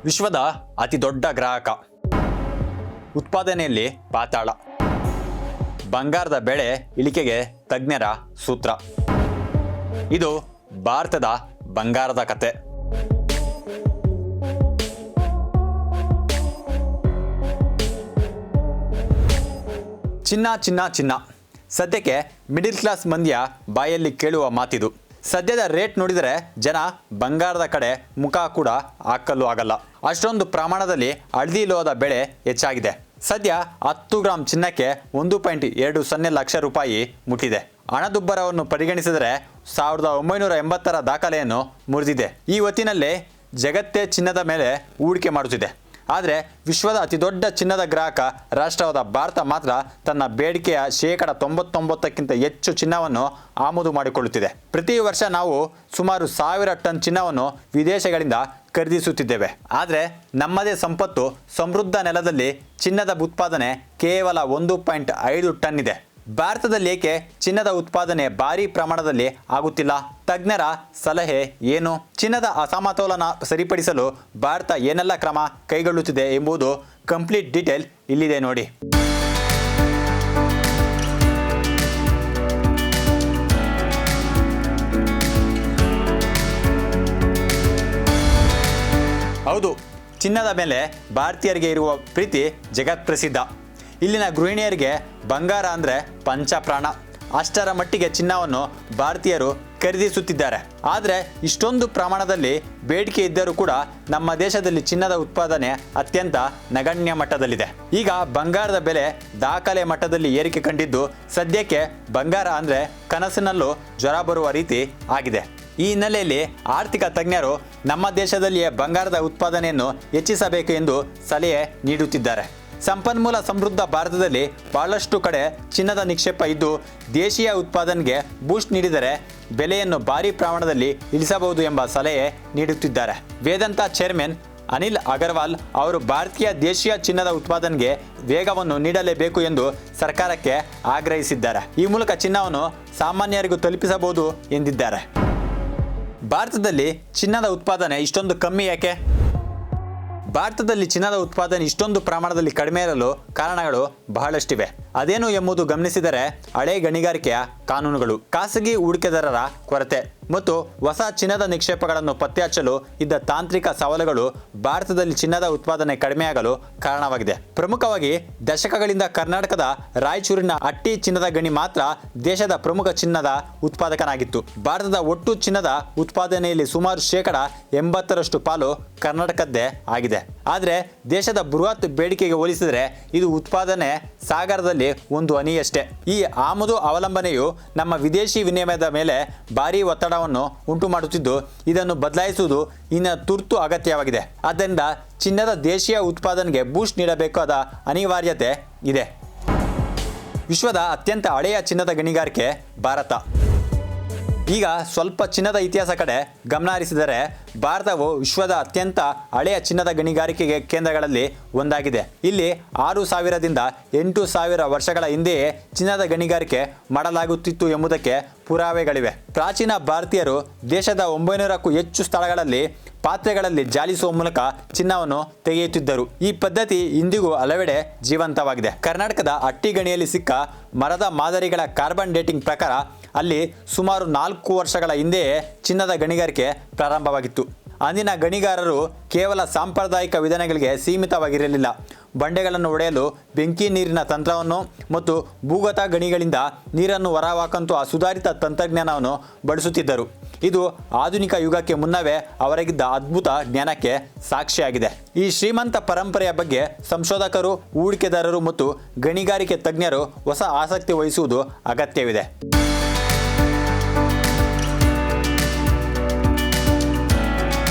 ವಿಶ್ವದ ಅತಿ ದೊಡ್ಡ ಗ್ರಾಹಕ, ಉತ್ಪಾದನೆಯಲ್ಲಿ ಪಾತಾಳ, ಬಂಗಾರದ ಬೆಳೆ ಇಳಿಕೆಗೆ ತಜ್ಞರ ಸೂತ್ರ. ಇದು ಭಾರತದ ಬಂಗಾರದ ಕತೆ. ಚಿನ್ನ ಚಿನ್ನ ಚಿನ್ನ ಸದ್ಯಕ್ಕೆ ಮಿಡಿಲ್ ಕ್ಲಾಸ್ ಮಂದಿಯ ಬಾಯಲ್ಲಿ ಕೇಳುವ ಮಾತಿದು. ಸದ್ಯದ ರೇಟ್ ನೋಡಿದರೆ ಜನ ಬಂಗಾರದ ಕಡೆ ಮುಖ ಕೂಡ ಹಾಕಲು ಆಗಲ್ಲ. ಅಷ್ಟೊಂದು ಪ್ರಮಾಣದಲ್ಲಿ ಹಳದಿ ಲೋಹದ ಬೆಲೆ ಹೆಚ್ಚಾಗಿದೆ. ಸದ್ಯ 10 ಗ್ರಾಂ ಚಿನ್ನಕ್ಕೆ 1.20 ಲಕ್ಷ ರೂಪಾಯಿ ಮುಟ್ಟಿದೆ. ಹಣದುಬ್ಬರವನ್ನು ಪರಿಗಣಿಸಿದರೆ 1980ರ ದಾಖಲೆಯನ್ನು ಮುರಿದಿದೆ. ಈ ಹೊತ್ತಿನಲ್ಲೇ ಜಗತ್ತೇ ಚಿನ್ನದ ಮೇಲೆ ಹೂಡಿಕೆ ಮಾಡುತ್ತಿದೆ. ಆದರೆ ವಿಶ್ವದ ಅತಿದೊಡ್ಡ ಚಿನ್ನದ ಗ್ರಾಹಕ ರಾಷ್ಟ್ರವಾದ ಭಾರತ ಮಾತ್ರ ತನ್ನ ಬೇಡಿಕೆಯ 99%ಕ್ಕಿಂತ ಹೆಚ್ಚು ಚಿನ್ನವನ್ನು ಆಮದು ಮಾಡಿಕೊಳ್ಳುತ್ತಿದೆ. ಪ್ರತಿ ವರ್ಷ ನಾವು ಸುಮಾರು 1000 ಟನ್ ಚಿನ್ನವನ್ನು ವಿದೇಶಗಳಿಂದ ಖರೀದಿಸುತ್ತಿದ್ದೇವೆ. ಆದರೆ ನಮ್ಮದೇ ಸಂಪತ್ತು ಸಮೃದ್ಧ ನೆಲದಲ್ಲಿ ಚಿನ್ನದ ಉತ್ಪಾದನೆ ಕೇವಲ 1.5 ಟನ್ ಇದೆ. ಭಾರತದಲ್ಲಿ ಏಕೆ ಚಿನ್ನದ ಉತ್ಪಾದನೆ ಭಾರೀ ಪ್ರಮಾಣದಲ್ಲಿ ಆಗುತ್ತಿಲ್ಲ? ತಜ್ಞರ ಸಲಹೆ ಏನು? ಚಿನ್ನದ ಅಸಮತೋಲನ ಸರಿಪಡಿಸಲು ಭಾರತ ಏನೆಲ್ಲ ಕ್ರಮ ಕೈಗೊಳ್ಳುತ್ತಿದೆ ಎಂಬುದು ಕಂಪ್ಲೀಟ್ ಡೀಟೇಲ್ ಇಲ್ಲಿದೆ ನೋಡಿ. ಹೌದು, ಚಿನ್ನದ ಮೇಲೆ ಭಾರತೀಯರಿಗೆ ಇರುವ ಪ್ರೀತಿ ಜಗತ್ಪ್ರಸಿದ್ಧ. ಇಲ್ಲಿನ ಗೃಹಿಣಿಯರಿಗೆ ಬಂಗಾರ ಅಂದರೆ ಪಂಚಪ್ರಾಣ. ಅಷ್ಟರ ಮಟ್ಟಿಗೆ ಚಿನ್ನವನ್ನು ಭಾರತೀಯರು ಖರೀದಿಸುತ್ತಿದ್ದಾರೆ. ಆದರೆ ಇಷ್ಟೊಂದು ಪ್ರಮಾಣದಲ್ಲಿ ಬೇಡಿಕೆ ಇದ್ದರೂ ಕೂಡ ನಮ್ಮ ದೇಶದಲ್ಲಿ ಚಿನ್ನದ ಉತ್ಪಾದನೆ ಅತ್ಯಂತ ನಗಣ್ಯ ಮಟ್ಟದಲ್ಲಿದೆ. ಈಗ ಬಂಗಾರದ ಬೆಲೆ ದಾಖಲೆ ಮಟ್ಟದಲ್ಲಿ ಏರಿಕೆ ಕಂಡಿದ್ದು, ಸದ್ಯಕ್ಕೆ ಬಂಗಾರ ಅಂದರೆ ಕನಸಿನಲ್ಲೂ ಜ್ವರ ಬರುವ ರೀತಿ ಆಗಿದೆ. ಈ ಹಿನ್ನೆಲೆಯಲ್ಲಿ ಆರ್ಥಿಕ ತಜ್ಞರು ನಮ್ಮ ದೇಶದಲ್ಲಿಯೇ ಬಂಗಾರದ ಉತ್ಪಾದನೆಯನ್ನು ಹೆಚ್ಚಿಸಬೇಕು ಎಂದು ಸಲಹೆ ನೀಡುತ್ತಿದ್ದಾರೆ. ಸಂಪನ್ಮೂಲ ಸಮೃದ್ಧ ಭಾರತದಲ್ಲಿ ಬಹಳಷ್ಟು ಕಡೆ ಚಿನ್ನದ ನಿಕ್ಷೇಪ ಇದ್ದು, ದೇಶೀಯ ಉತ್ಪಾದನೆಗೆ ಬೂಸ್ಟ್ ನೀಡಿದರೆ ಬೆಲೆಯನ್ನು ಭಾರೀ ಪ್ರಮಾಣದಲ್ಲಿ ಇಳಿಸಬಹುದು ಎಂಬ ಸಲಹೆ ನೀಡುತ್ತಿದ್ದಾರೆ. ವೇದಾಂತ ಚೇರ್ಮನ್ ಅನಿಲ್ ಅಗರ್ವಾಲ್ ಅವರು ಭಾರತೀಯ ದೇಶೀಯ ಚಿನ್ನದ ಉತ್ಪಾದನೆಗೆ ವೇಗವನ್ನು ನೀಡಲೇಬೇಕು ಎಂದು ಸರ್ಕಾರಕ್ಕೆ ಆಗ್ರಹಿಸಿದ್ದಾರೆ. ಈ ಮೂಲಕ ಚಿನ್ನವನ್ನು ಸಾಮಾನ್ಯರಿಗೂ ತಲುಪಿಸಬಹುದು ಎಂದಿದ್ದಾರೆ. ಭಾರತದಲ್ಲಿ ಚಿನ್ನದ ಉತ್ಪಾದನೆ ಇಷ್ಟೊಂದು ಕಮ್ಮಿ ಯಾಕೆ? ಭಾರತದಲ್ಲಿ ಚಿನ್ನದ ಉತ್ಪಾದನೆ ಇಷ್ಟೊಂದು ಪ್ರಮಾಣದಲ್ಲಿ ಕಡಿಮೆ ಇರಲು ಕಾರಣಗಳು ಬಹಳಷ್ಟಿವೆ. ಅದೇನು ಎಂಬುದು ಗಮನಿಸಿದರೆ ಹಳೆ ಗಣಿಗಾರಿಕೆಯ ಕಾನೂನುಗಳು, ಖಾಸಗಿ ಹೂಡಿಕೆದಾರರ ಕೊರತೆ ಮತ್ತು ಹೊಸ ಚಿನ್ನದ ನಿಕ್ಷೇಪಗಳನ್ನು ಪತ್ತೆ ಹಚ್ಚಲು ಇದ್ದ ತಾಂತ್ರಿಕ ಸವಾಲುಗಳು ಭಾರತದಲ್ಲಿ ಚಿನ್ನದ ಉತ್ಪಾದನೆ ಕಡಿಮೆಯಾಗಲು ಕಾರಣವಾಗಿದೆ. ಪ್ರಮುಖವಾಗಿ ದಶಕಗಳಿಂದ ಕರ್ನಾಟಕದ ರಾಯಚೂರಿನ ಹಟ್ಟಿ ಚಿನ್ನದ ಗಣಿ ಮಾತ್ರ ದೇಶದ ಪ್ರಮುಖ ಚಿನ್ನದ ಉತ್ಪಾದಕನಾಗಿತ್ತು. ಭಾರತದ ಒಟ್ಟು ಚಿನ್ನದ ಉತ್ಪಾದನೆಯಲ್ಲಿ ಸುಮಾರು 80% ಪಾಲು ಕರ್ನಾಟಕದ್ದೇ ಆಗಿದೆ. ಆದರೆ ದೇಶದ ಬೃಹತ್ ಬೇಡಿಕೆಗೆ ಹೋಲಿಸಿದರೆ ಇದು ಉತ್ಪಾದನೆ ಸಾಗರದಲ್ಲಿ ಒಂದು ಹನಿಯಷ್ಟೇ. ಈ ಆಮದು ಅವಲಂಬನೆಯು ನಮ್ಮ ವಿದೇಶಿ ವಿನಿಮಯದ ಮೇಲೆ ಭಾರೀ ಒತ್ತಡವನ್ನು ಉಂಟು ಮಾಡುತ್ತಿದ್ದು, ಇದನ್ನು ಬದಲಾಯಿಸುವುದು ಇನ್ನು ತುರ್ತು ಅಗತ್ಯವಾಗಿದೆ. ಆದ್ದರಿಂದ ಚಿನ್ನದ ದೇಶೀಯ ಉತ್ಪಾದನೆಗೆ ಬೂಸ್ಟ್ ನೀಡಬೇಕಾದ ಅನಿವಾರ್ಯತೆ ಇದೆ. ವಿಶ್ವದ ಅತ್ಯಂತ ಹಳೆಯ ಚಿನ್ನದ ಗಣಿಗಾರಿಕೆ ಭಾರತ. ಈಗ ಸ್ವಲ್ಪ ಚಿನ್ನದ ಇತಿಹಾಸ ಕಡೆ ಗಮನ ಹರಿಸಿದರೆ ಭಾರತವು ವಿಶ್ವದ ಅತ್ಯಂತ ಹಳೆಯ ಚಿನ್ನದ ಗಣಿಗಾರಿಕೆಗೆ ಕೇಂದ್ರಗಳಲ್ಲಿ ಒಂದಾಗಿದೆ. ಇಲ್ಲಿ 6000ದಿಂದ 8000 ವರ್ಷಗಳ ಹಿಂದೆಯೇ ಚಿನ್ನದ ಗಣಿಗಾರಿಕೆ ಮಾಡಲಾಗುತ್ತಿತ್ತು ಎಂಬುದಕ್ಕೆ ಪುರಾವೆಗಳಿವೆ. ಪ್ರಾಚೀನ ಭಾರತೀಯರು ದೇಶದ 900ಕ್ಕೂ ಹೆಚ್ಚು ಸ್ಥಳಗಳಲ್ಲಿ ಪಾತ್ರೆಗಳಲ್ಲಿ ಜಾಲಿಸುವ ಮೂಲಕ ಚಿನ್ನವನ್ನು ತೆಗೆಯುತ್ತಿದ್ದರು. ಈ ಪದ್ಧತಿ ಇಂದಿಗೂ ಹಲವೆಡೆ ಜೀವಂತವಾಗಿದೆ. ಕರ್ನಾಟಕದ ಹಟ್ಟಿ ಗಣಿಯಲ್ಲಿ ಸಿಕ್ಕ ಮರದ ಮಾದರಿಗಳ ಕಾರ್ಬನ್ ಡೇಟಿಂಗ್ ಪ್ರಕಾರ ಅಲ್ಲಿ ಸುಮಾರು 4 ವರ್ಷಗಳ ಹಿಂದೆಯೇ ಚಿನ್ನದ ಗಣಿಗಾರಿಕೆ ಪ್ರಾರಂಭವಾಗಿತ್ತು. ಅಂದಿನ ಗಣಿಗಾರರು ಕೇವಲ ಸಾಂಪ್ರದಾಯಿಕ ವಿಧಾನಗಳಿಗೆ ಸೀಮಿತವಾಗಿರಲಿಲ್ಲ. ಬಂಡೆಗಳನ್ನು ಒಡೆಯಲು ಬೆಂಕಿ ನೀರಿನ ತಂತ್ರವನ್ನು ಮತ್ತು ಭೂಗತ ಗಣಿಗಳಿಂದ ನೀರನ್ನು ಹೊರಹಾಕುವಂತಹ ಸುಧಾರಿತ ತಂತ್ರಜ್ಞಾನವನ್ನು ಬಳಸುತ್ತಿದ್ದರು. ಇದು ಆಧುನಿಕ ಯುಗಕ್ಕೆ ಮುನ್ನವೇ ಅವರಿಗಿದ್ದ ಅದ್ಭುತ ಜ್ಞಾನಕ್ಕೆ ಸಾಕ್ಷಿಯಾಗಿದೆ. ಈ ಶ್ರೀಮಂತ ಪರಂಪರೆಯ ಬಗ್ಗೆ ಸಂಶೋಧಕರು, ಹೂಡಿಕೆದಾರರು ಮತ್ತು ಗಣಿಗಾರಿಕೆ ತಜ್ಞರು ಹೊಸ ಆಸಕ್ತಿ ವಹಿಸುವುದು ಅಗತ್ಯವಿದೆ.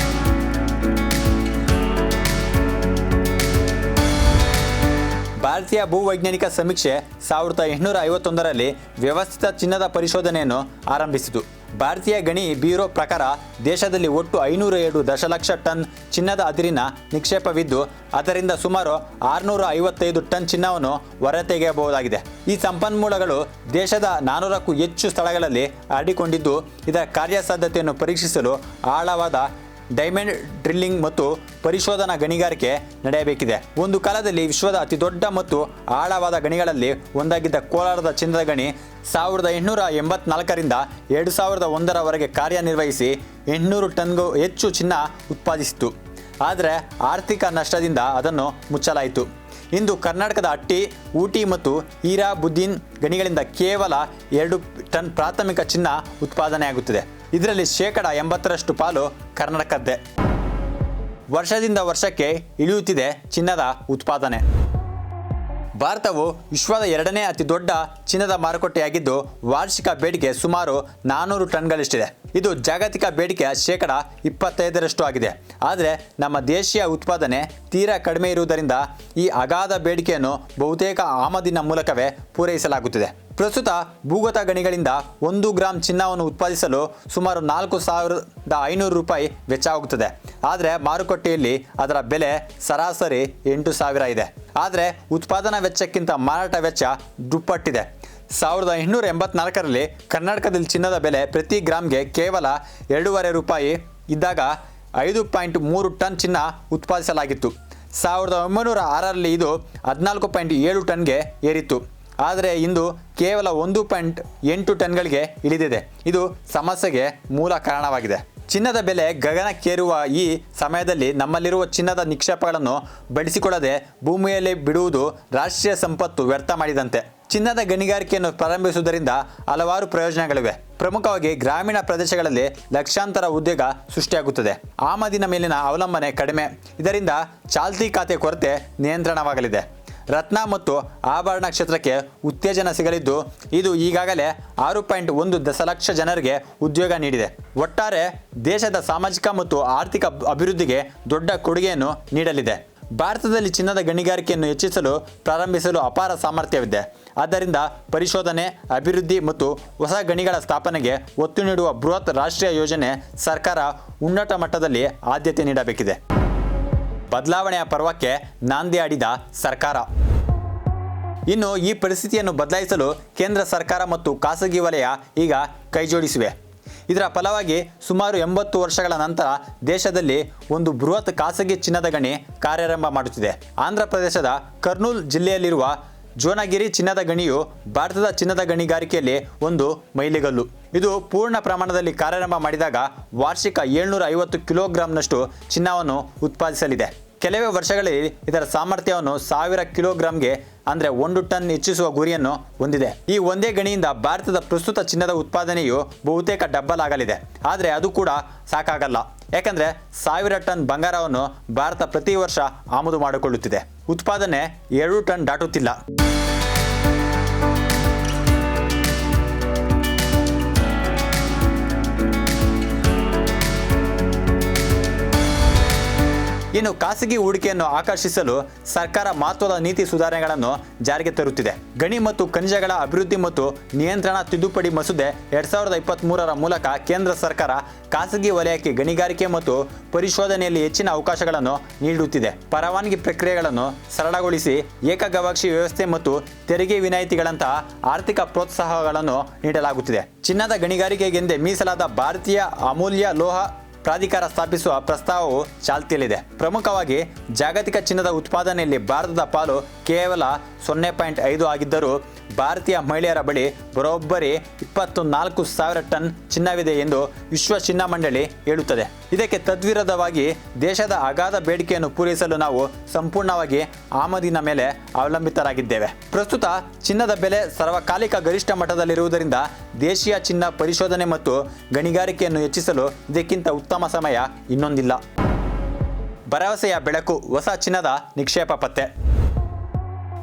ಭಾರತೀಯ ಭೂವೈಜ್ಞಾನಿಕ ಸಮೀಕ್ಷೆ 1851ರಲ್ಲಿ ವ್ಯವಸ್ಥಿತ ಚಿನ್ನದ ಪರಿಶೋಧನೆಯನ್ನು ಆರಂಭಿಸಿತು. ಭಾರತೀಯ ಗಣಿ ಬ್ಯೂರೋ ಪ್ರಕಾರ ದೇಶದಲ್ಲಿ ಒಟ್ಟು 507 ದಶಲಕ್ಷ ಟನ್ ಚಿನ್ನದ ಅದಿರಿನ ನಿಕ್ಷೇಪವಿದ್ದು, ಅದರಿಂದ ಸುಮಾರು 655 ಟನ್ ಚಿನ್ನವನ್ನು ಹೊರತೆಗೆಯಬಹುದಾಗಿದೆ. ಈ ಸಂಪನ್ಮೂಲಗಳು ದೇಶದ 400ಕ್ಕೂ ಹೆಚ್ಚು ಸ್ಥಳಗಳಲ್ಲಿ ಹರಡಿಕೊಂಡಿದ್ದು, ಇದರ ಕಾರ್ಯಸಾಧ್ಯತೆಯನ್ನು ಪರೀಕ್ಷಿಸಲು ಆಳವಾದ ಡೈಮಂಡ್ ಡ್ರಿಲ್ಲಿಂಗ್ ಮತ್ತು ಪರಿಶೋಧನಾ ಗಣಿಗಾರಿಕೆ ನಡೆಯಬೇಕಿದೆ. ಒಂದು ಕಾಲದಲ್ಲಿ ವಿಶ್ವದ ಅತಿದೊಡ್ಡ ಮತ್ತು ಆಳವಾದ ಗಣಿಗಳಲ್ಲಿ ಒಂದಾಗಿದ್ದ ಕೋಲಾರದ ಚಿನ್ನದ ಗಣಿ 1884ರಿಂದ 2001ರವರೆಗೆ ಕಾರ್ಯನಿರ್ವಹಿಸಿ 800 ಟನ್ಗೂ ಹೆಚ್ಚು ಚಿನ್ನ ಉತ್ಪಾದಿಸಿತು. ಆದರೆ ಆರ್ಥಿಕ ನಷ್ಟದಿಂದ ಅದನ್ನು ಮುಚ್ಚಲಾಯಿತು. ಇಂದು ಕರ್ನಾಟಕದ ಅಟ್ಟಿ, ಊಟಿ ಮತ್ತು ಹೀರಾಬುದ್ದೀನ್ ಗಣಿಗಳಿಂದ ಕೇವಲ 2 ಟನ್ ಪ್ರಾಥಮಿಕ ಚಿನ್ನ ಉತ್ಪಾದನೆಯಾಗುತ್ತದೆ. ಇದರಲ್ಲಿ 80% ಪಾಲು ಕರ್ನಾಟಕದ್ದೇ. ವರ್ಷದಿಂದ ವರ್ಷಕ್ಕೆ ಇಳಿಯುತ್ತಿದೆ ಚಿನ್ನದ ಉತ್ಪಾದನೆ. ಭಾರತವು ವಿಶ್ವದ 2ನೇ ಅತಿ ದೊಡ್ಡ ಚಿನ್ನದ ಮಾರುಕಟ್ಟೆಯಾಗಿದ್ದು ವಾರ್ಷಿಕ ಬೇಡಿಕೆ ಸುಮಾರು 400 ಟನ್ಗಳಷ್ಟಿದೆ. ಇದು ಜಾಗತಿಕ ಬೇಡಿಕೆಯ 25% ಆಗಿದೆ. ಆದರೆ ನಮ್ಮ ದೇಶೀಯ ಉತ್ಪಾದನೆ ತೀರಾ ಕಡಿಮೆ ಇರುವುದರಿಂದ ಈ ಅಗಾಧ ಬೇಡಿಕೆಯನ್ನು ಬಹುತೇಕ ಆಮದಿನ ಮೂಲಕವೇ ಪೂರೈಸಲಾಗುತ್ತಿದೆ. ಪ್ರಸ್ತುತ ಭೂಗತ ಗಣಿಗಳಿಂದ 1 ಗ್ರಾಂ ಚಿನ್ನವನ್ನು ಉತ್ಪಾದಿಸಲು ಸುಮಾರು 4,500 ರೂಪಾಯಿ ವೆಚ್ಚವಾಗುತ್ತದೆ. ಆದರೆ ಮಾರುಕಟ್ಟೆಯಲ್ಲಿ ಅದರ ಬೆಲೆ ಸರಾಸರಿ 8,000 ಇದೆ. ಆದರೆ ಉತ್ಪಾದನಾ ವೆಚ್ಚಕ್ಕಿಂತ ಮಾರಾಟ ವೆಚ್ಚ ದುಪ್ಪಟ್ಟಿದೆ. 1884ರಲ್ಲಿ ಕರ್ನಾಟಕದಲ್ಲಿ ಚಿನ್ನದ ಬೆಲೆ ಪ್ರತಿ ಗ್ರಾಮ್ಗೆ ಕೇವಲ 2.5 ರೂಪಾಯಿ ಇದ್ದಾಗ 5.3 ಟನ್ ಚಿನ್ನ ಉತ್ಪಾದಿಸಲಾಗಿತ್ತು. 1906ರಲ್ಲಿ ಇದು 14.7 ಟನ್ಗೆ ಏರಿತ್ತು. ಆದರೆ ಇಂದು ಕೇವಲ 1.8 ಟನ್ಗಳಿಗೆ ಇಳಿದಿದೆ. ಇದು ಸಮಸ್ಯೆಗೆ ಮೂಲ ಕಾರಣವಾಗಿದೆ. ಚಿನ್ನದ ಬೆಲೆ ಗಗನಕ್ಕೇರುವ ಈ ಸಮಯದಲ್ಲಿ ನಮ್ಮಲ್ಲಿರುವ ಚಿನ್ನದ ನಿಕ್ಷೇಪಗಳನ್ನು ಬಳಸಿಕೊಳ್ಳದೆ ಭೂಮಿಯಲ್ಲಿ ಬಿಡುವುದು ರಾಷ್ಟ್ರೀಯ ಸಂಪತ್ತು ವ್ಯರ್ಥ ಮಾಡಿದಂತೆ. ಚಿನ್ನದ ಗಣಿಗಾರಿಕೆಯನ್ನು ಪ್ರಾರಂಭಿಸುವುದರಿಂದ ಹಲವಾರು ಪ್ರಯೋಜನಗಳಿವೆ. ಪ್ರಮುಖವಾಗಿ ಗ್ರಾಮೀಣ ಪ್ರದೇಶಗಳಲ್ಲಿ ಲಕ್ಷಾಂತರ ಉದ್ಯೋಗ ಸೃಷ್ಟಿಯಾಗುತ್ತದೆ. ಆಮದಿನ ಮೇಲಿನ ಅವಲಂಬನೆ ಕಡಿಮೆ. ಇದರಿಂದ ಚಾಲ್ತಿ ಖಾತೆ ಕೊರತೆ ನಿಯಂತ್ರಣವಾಗಲಿದೆ. ರತ್ನ ಮತ್ತು ಆಭರಣ ಕ್ಷೇತ್ರಕ್ಕೆ ಉತ್ತೇಜನ ಸಿಗಲಿದ್ದು ಇದು ಈಗಾಗಲೇ 6.1 ದಶಲಕ್ಷ ಜನರಿಗೆ ಉದ್ಯೋಗ ನೀಡಿದೆ. ಒಟ್ಟಾರೆ ದೇಶದ ಸಾಮಾಜಿಕ ಮತ್ತು ಆರ್ಥಿಕ ಅಭಿವೃದ್ಧಿಗೆ ದೊಡ್ಡ ಕೊಡುಗೆಯನ್ನು ನೀಡಲಿದೆ. ಭಾರತದಲ್ಲಿ ಚಿನ್ನದ ಗಣಿಗಾರಿಕೆಯನ್ನು ಹೆಚ್ಚಿಸಲು ಪ್ರಾರಂಭಿಸಲು ಅಪಾರ ಸಾಮರ್ಥ್ಯವಿದೆ. ಆದ್ದರಿಂದ ಪರಿಶೋಧನೆ, ಅಭಿವೃದ್ಧಿ ಮತ್ತು ಹೊಸ ಗಣಿಗಳ ಸ್ಥಾಪನೆಗೆ ಒತ್ತು ನೀಡುವ ಬೃಹತ್ ರಾಷ್ಟ್ರೀಯ ಯೋಜನೆ ಸರ್ಕಾರ ಉನ್ನತ ಮಟ್ಟದಲ್ಲಿ ಆದ್ಯತೆ ನೀಡಬೇಕಿದೆ. ಬದಲಾವಣೆಯ ಪರ್ವಕ್ಕೆ ನಾಂದಿ ಹಾಡಿದ ಸರ್ಕಾರ. ಇನ್ನು ಈ ಪರಿಸ್ಥಿತಿಯನ್ನು ಬದಲಾಯಿಸಲು ಕೇಂದ್ರ ಸರ್ಕಾರ ಮತ್ತು ಖಾಸಗಿ ವಲಯ ಈಗ ಕೈಜೋಡಿಸಿವೆ. ಇದರ ಫಲವಾಗಿ ಸುಮಾರು 80 ವರ್ಷಗಳ ನಂತರ ದೇಶದಲ್ಲಿ ಒಂದು ಬೃಹತ್ ಖಾಸಗಿ ಚಿನ್ನದ ಗಣಿ ಕಾರ್ಯಾರಂಭ ಮಾಡುತ್ತಿದೆ. ಆಂಧ್ರ ಪ್ರದೇಶದ ಕರ್ನೂಲ್ ಜಿಲ್ಲೆಯಲ್ಲಿರುವ ಜೋನಗಿರಿ ಚಿನ್ನದ ಗಣಿಯು ಭಾರತದ ಚಿನ್ನದ ಗಣಿಗಾರಿಕೆಯಲ್ಲಿ ಒಂದು ಮೈಲಿಗಲ್ಲು. ಇದು ಪೂರ್ಣ ಪ್ರಮಾಣದಲ್ಲಿ ಕಾರ್ಯಾರಂಭ ಮಾಡಿದಾಗ ವಾರ್ಷಿಕ 750 ಕಿಲೋಗ್ರಾಂನಷ್ಟು ಚಿನ್ನವನ್ನು ಉತ್ಪಾದಿಸಲಿದೆ. ಕೆಲವೇ ವರ್ಷಗಳಲ್ಲಿ ಇದರ ಸಾಮರ್ಥ್ಯವನ್ನು 1000 ಕಿಲೋಗ್ರಾಂಗೆ ಅಂದರೆ 1 ಟನ್ ಹೆಚ್ಚಿಸುವ ಗುರಿಯನ್ನು ಹೊಂದಿದೆ. ಈ ಒಂದೇ ಗಣಿಯಿಂದ ಭಾರತದ ಪ್ರಸ್ತುತ ಚಿನ್ನದ ಉತ್ಪಾದನೆಯು ಬಹುತೇಕ ಡಬ್ಬಲ್ ಆಗಲಿದೆ. ಆದರೆ ಅದು ಕೂಡ ಸಾಕಾಗಲ್ಲ. ಯಾಕಂದರೆ 1000 ಟನ್ ಬಂಗಾರವನ್ನು ಭಾರತ ಪ್ರತಿ ವರ್ಷ ಆಮದು ಮಾಡಿಕೊಳ್ಳುತ್ತಿದೆ. ಉತ್ಪಾದನೆ 2 ಟನ್ ದಾಟುತ್ತಿಲ್ಲ. ಇನ್ನು ಖಾಸಗಿ ಹೂಡಿಕೆಯನ್ನು ಆಕರ್ಷಿಸಲು ಸರ್ಕಾರ ಮಹತ್ವದ ನೀತಿ ಸುಧಾರಣೆಗಳನ್ನು ಜಾರಿಗೆ ತರುತ್ತಿದೆ. ಗಣಿ ಮತ್ತು ಖನಿಜಗಳ ಅಭಿವೃದ್ಧಿ ಮತ್ತು ನಿಯಂತ್ರಣ ತಿದ್ದುಪಡಿ ಮಸೂದೆ 2023ರ ಮೂಲಕ ಕೇಂದ್ರ ಸರ್ಕಾರ ಖಾಸಗಿ ವಲಯಕ್ಕೆ ಗಣಿಗಾರಿಕೆ ಮತ್ತು ಪರಿಶೋಧನೆಯಲ್ಲಿ ಹೆಚ್ಚಿನ ಅವಕಾಶಗಳನ್ನು ನೀಡುತ್ತಿದೆ. ಪರವಾನಗಿ ಪ್ರಕ್ರಿಯೆಗಳನ್ನು ಸರಳಗೊಳಿಸಿ ಏಕಗವಾಕ್ಷಿ ವ್ಯವಸ್ಥೆ ಮತ್ತು ತೆರಿಗೆ ವಿನಾಯಿತಿಗಳಂತಹ ಆರ್ಥಿಕ ಪ್ರೋತ್ಸಾಹಗಳನ್ನು ನೀಡಲಾಗುತ್ತಿದೆ. ಚಿನ್ನದ ಗಣಿಗಾರಿಕೆಗೆಂದೇ ಮೀಸಲಾದ ಭಾರತೀಯ ಅಮೂಲ್ಯ ಲೋಹ ಪ್ರಾಧಿಕಾರ ಸ್ಥಾಪಿಸುವ ಪ್ರಸ್ತಾವವು ಚಾಲ್ತಿಯಲ್ಲಿದೆ. ಪ್ರಮುಖವಾಗಿ ಜಾಗತಿಕ ಚಿನ್ನದ ಉತ್ಪಾದನೆಯಲ್ಲಿ ಭಾರತದ ಪಾಲು ಕೇವಲ 0.5 ಆಗಿದ್ದರೂ ಭಾರತೀಯ ಮಹಿಳೆಯರ ಬಳಿ ಬರೋಬ್ಬರಿ 24,000 ಟನ್ ಚಿನ್ನವಿದೆ ಎಂದು ವಿಶ್ವ ಚಿನ್ನ ಮಂಡಳಿ ಹೇಳುತ್ತದೆ. ಇದಕ್ಕೆ ತದ್ವಿರುದ್ಧವಾಗಿ ದೇಶದ ಅಗಾಧ ಬೇಡಿಕೆಯನ್ನು ಪೂರೈಸಲು ನಾವು ಸಂಪೂರ್ಣವಾಗಿ ಆಮದಿನ ಮೇಲೆ ಅವಲಂಬಿತರಾಗಿದ್ದೇವೆ. ಪ್ರಸ್ತುತ ಚಿನ್ನದ ಬೆಲೆ ಸರ್ವಕಾಲಿಕ ಗರಿಷ್ಠ ಮಟ್ಟದಲ್ಲಿರುವುದರಿಂದ ದೇಶೀಯ ಚಿನ್ನ ಪರಿಶೋಧನೆ ಮತ್ತು ಗಣಿಗಾರಿಕೆಯನ್ನು ಹೆಚ್ಚಿಸಲು ಇದಕ್ಕಿಂತ ಉತ್ತಮ ಸಮಯ ಇನ್ನೊಂದಿಲ್ಲ. ಭರವಸೆಯ ಬೆಳಕು, ಹೊಸ ಚಿನ್ನದ ನಿಕ್ಷೇಪ ಪತ್ತೆ.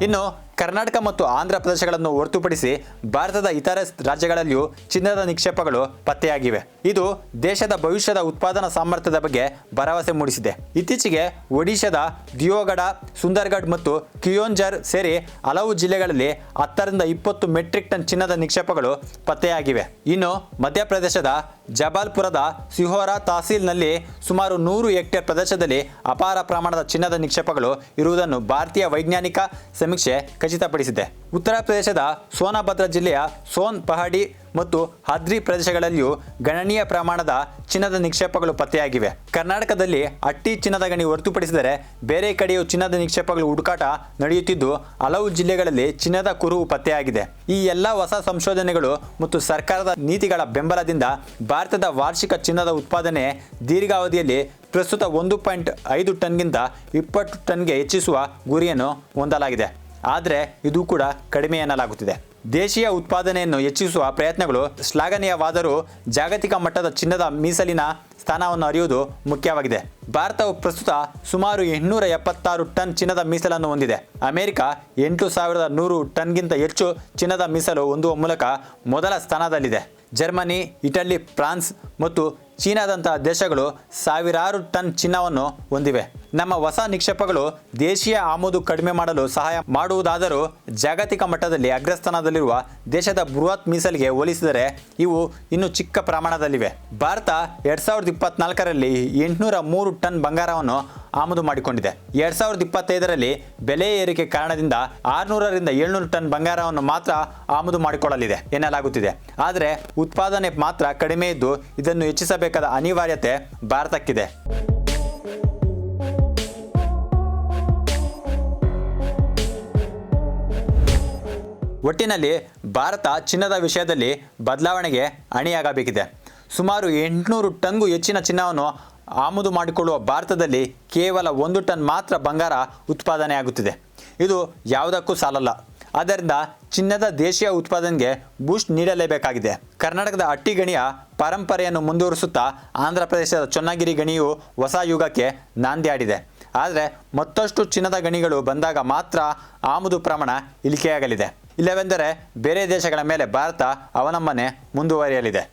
ಇನ್ನು ಕರ್ನಾಟಕ ಮತ್ತು ಆಂಧ್ರ ಪ್ರದೇಶಗಳನ್ನು ಹೊರತುಪಡಿಸಿ ಭಾರತದ ಇತರೆ ರಾಜ್ಯಗಳಲ್ಲಿಯೂ ಚಿನ್ನದ ನಿಕ್ಷೇಪಗಳು ಪತ್ತೆಯಾಗಿವೆ. ಇದು ದೇಶದ ಭವಿಷ್ಯದ ಉತ್ಪಾದನಾ ಸಾಮರ್ಥ್ಯದ ಬಗ್ಗೆ ಭರವಸೆ ಮೂಡಿಸಿದೆ. ಇತ್ತೀಚೆಗೆ ಒಡಿಶಾದ ದಿಯೋಗಢ, ಸುಂದರ್ಗಢ್ ಮತ್ತು ಕಿಯೋಂಜರ್ ಸೇರಿ ಹಲವು ಜಿಲ್ಲೆಗಳಲ್ಲಿ 10ರಿಂದ 20 ಮೆಟ್ರಿಕ್ ಟನ್ ಚಿನ್ನದ ನಿಕ್ಷೇಪಗಳು ಪತ್ತೆಯಾಗಿವೆ. ಇನ್ನು ಮಧ್ಯಪ್ರದೇಶದ ಜಬಲ್ಪುರದ ಸಿಹೋರಾ ತಹಸೀಲ್ನಲ್ಲಿ ಸುಮಾರು 100 ಹೆಕ್ಟೇರ್ ಪ್ರದೇಶದಲ್ಲಿ ಅಪಾರ ಪ್ರಮಾಣದ ಚಿನ್ನದ ನಿಕ್ಷೇಪಗಳು ಇರುವುದನ್ನು ಭಾರತೀಯ ವೈಜ್ಞಾನಿಕ ಸಮೀಕ್ಷೆ ಖಚಿತಪಡಿಸಿದೆ. ಉತ್ತರ ಪ್ರದೇಶದ ಸೋನಭದ್ರ ಜಿಲ್ಲೆಯ ಸೋನ್ ಪಹಾಡಿ ಮತ್ತು ಹದ್ರಿ ಪ್ರದೇಶಗಳಲ್ಲಿಯೂ ಗಣನೀಯ ಪ್ರಮಾಣದ ಚಿನ್ನದ ನಿಕ್ಷೇಪಗಳು ಪತ್ತೆಯಾಗಿವೆ. ಕರ್ನಾಟಕದಲ್ಲಿ ಅಟ್ಟಿ ಚಿನ್ನದ ಗಣಿ ಹೊರತುಪಡಿಸಿದರೆ ಬೇರೆ ಕಡೆಯೂ ಚಿನ್ನದ ನಿಕ್ಷೇಪಗಳು ಹುಡುಕಾಟ ನಡೆಯುತ್ತಿದ್ದು ಹಲವು ಜಿಲ್ಲೆಗಳಲ್ಲಿ ಚಿನ್ನದ ಕುರುಹು ಪತ್ತೆಯಾಗಿದೆ. ಈ ಎಲ್ಲ ಹೊಸ ಸಂಶೋಧನೆಗಳು ಮತ್ತು ಸರ್ಕಾರದ ನೀತಿಗಳ ಬೆಂಬಲದಿಂದ ಭಾರತದ ವಾರ್ಷಿಕ ಚಿನ್ನದ ಉತ್ಪಾದನೆ ದೀರ್ಘಾವಧಿಯಲ್ಲಿ ಪ್ರಸ್ತುತ 1.5 ಟನ್ಗಿಂತ 20 ಟನ್ಗೆ ಹೆಚ್ಚಿಸುವ ಗುರಿಯನ್ನು ಹೊಂದಲಾಗಿದೆ. ಆದರೆ ಇದು ಕೂಡ ಕಡಿಮೆ ಎನ್ನಲಾಗುತ್ತಿದೆ. ದೇಶೀಯ ಉತ್ಪಾದನೆಯನ್ನು ಹೆಚ್ಚಿಸುವ ಪ್ರಯತ್ನಗಳು ಶ್ಲಾಘನೀಯವಾದರೂ ಜಾಗತಿಕ ಮಟ್ಟದ ಚಿನ್ನದ ಮೀಸಲಿನ ಸ್ಥಾನವನ್ನು ಅರಿಯುವುದು ಮುಖ್ಯವಾಗಿದೆ. ಭಾರತವು ಪ್ರಸ್ತುತ ಸುಮಾರು 876 ಟನ್ ಚಿನ್ನದ ಮೀಸಲನ್ನು ಹೊಂದಿದೆ. ಅಮೆರಿಕ 8100 ಟನ್ಗಿಂತ ಹೆಚ್ಚು ಚಿನ್ನದ ಮೀಸಲು ಹೊಂದುವ ಮೂಲಕ ಮೊದಲ ಸ್ಥಾನದಲ್ಲಿದೆ. ಜರ್ಮನಿ, ಇಟಲಿ, ಫ್ರಾನ್ಸ್ ಮತ್ತು ಚೀನಾದಂತಹ ದೇಶಗಳು ಸಾವಿರಾರು ಟನ್ ಚಿನ್ನವನ್ನು ಹೊಂದಿವೆ. ನಮ್ಮ ಹೊಸ ನಿಕ್ಷೇಪಗಳು ದೇಶೀಯ ಆಮದು ಕಡಿಮೆ ಮಾಡಲು ಸಹಾಯ ಮಾಡುವುದಾದರೂ ಜಾಗತಿಕ ಮಟ್ಟದಲ್ಲಿ ಅಗ್ರಸ್ಥಾನದಲ್ಲಿರುವ ದೇಶದ ಬೃಹತ್ ಮೀಸಲಿಗೆ ಹೋಲಿಸಿದರೆ ಇವು ಇನ್ನೂ ಚಿಕ್ಕ ಪ್ರಮಾಣದಲ್ಲಿವೆ. ಭಾರತ 2024ರಲ್ಲಿ 803 ಟನ್ ಬಂಗಾರವನ್ನು ಆಮದು ಮಾಡಿಕೊಂಡಿದೆ. 2025ರಲ್ಲಿ ಬೆಲೆ ಏರಿಕೆ ಕಾರಣದಿಂದ 600ರಿಂದ 700 ಟನ್ ಬಂಗಾರವನ್ನು ಮಾತ್ರ ಆಮದು ಮಾಡಿಕೊಳ್ಳಲಿದೆ ಎನ್ನಲಾಗುತ್ತಿದೆ. ಆದರೆ ಉತ್ಪಾದನೆ ಮಾತ್ರ ಕಡಿಮೆ ಇದ್ದು ಇದನ್ನು ಹೆಚ್ಚಿಸಬೇಕಾದ ಅನಿವಾರ್ಯತೆ ಭಾರತಕ್ಕಿದೆ. ಒಟ್ಟಿನಲ್ಲಿ ಭಾರತ ಚಿನ್ನದ ವಿಷಯದಲ್ಲಿ ಬದಲಾವಣೆಗೆ ಅಣಿಯಾಗಬೇಕಿದೆ. ಸುಮಾರು 800 ಟನ್ಗೂ ಹೆಚ್ಚಿನ ಚಿನ್ನವನ್ನು ಆಮದು ಮಾಡಿಕೊಳ್ಳುವ ಭಾರತದಲ್ಲಿ ಕೇವಲ 1 ಟನ್ ಮಾತ್ರ ಬಂಗಾರ ಉತ್ಪಾದನೆಯಾಗುತ್ತಿದೆ. ಇದು ಯಾವುದಕ್ಕೂ ಸಾಲಲ್ಲ. ಆದ್ದರಿಂದ ಚಿನ್ನದ ದೇಶೀಯ ಉತ್ಪಾದನೆಗೆ ಬೂಸ್ಟ್ ನೀಡಲೇಬೇಕಾಗಿದೆ. ಕರ್ನಾಟಕದ ಅಟ್ಟಿ ಗಣಿಯ ಪರಂಪರೆಯನ್ನು ಮುಂದುವರಿಸುತ್ತಾ ಆಂಧ್ರ ಪ್ರದೇಶದ ಚೊನ್ನಗಿರಿ ಗಣಿಯು ಹೊಸ ಯುಗಕ್ಕೆ ನಾಂದಿ ಹಾಡಿದೆ. ಆದರೆ ಮತ್ತಷ್ಟು ಚಿನ್ನದ ಗಣಿಗಳು ಬಂದಾಗ ಮಾತ್ರ ಆಮದು ಪ್ರಮಾಣ ಇಳಿಕೆಯಾಗಲಿದೆ. ಇಲ್ಲವೆಂದರೆ ಬೇರೆ ದೇಶಗಳ ಮೇಲೆ ಭಾರತ ಅವಲಂಬನೆ ಮುಂದುವರಿಯಲಿದೆ.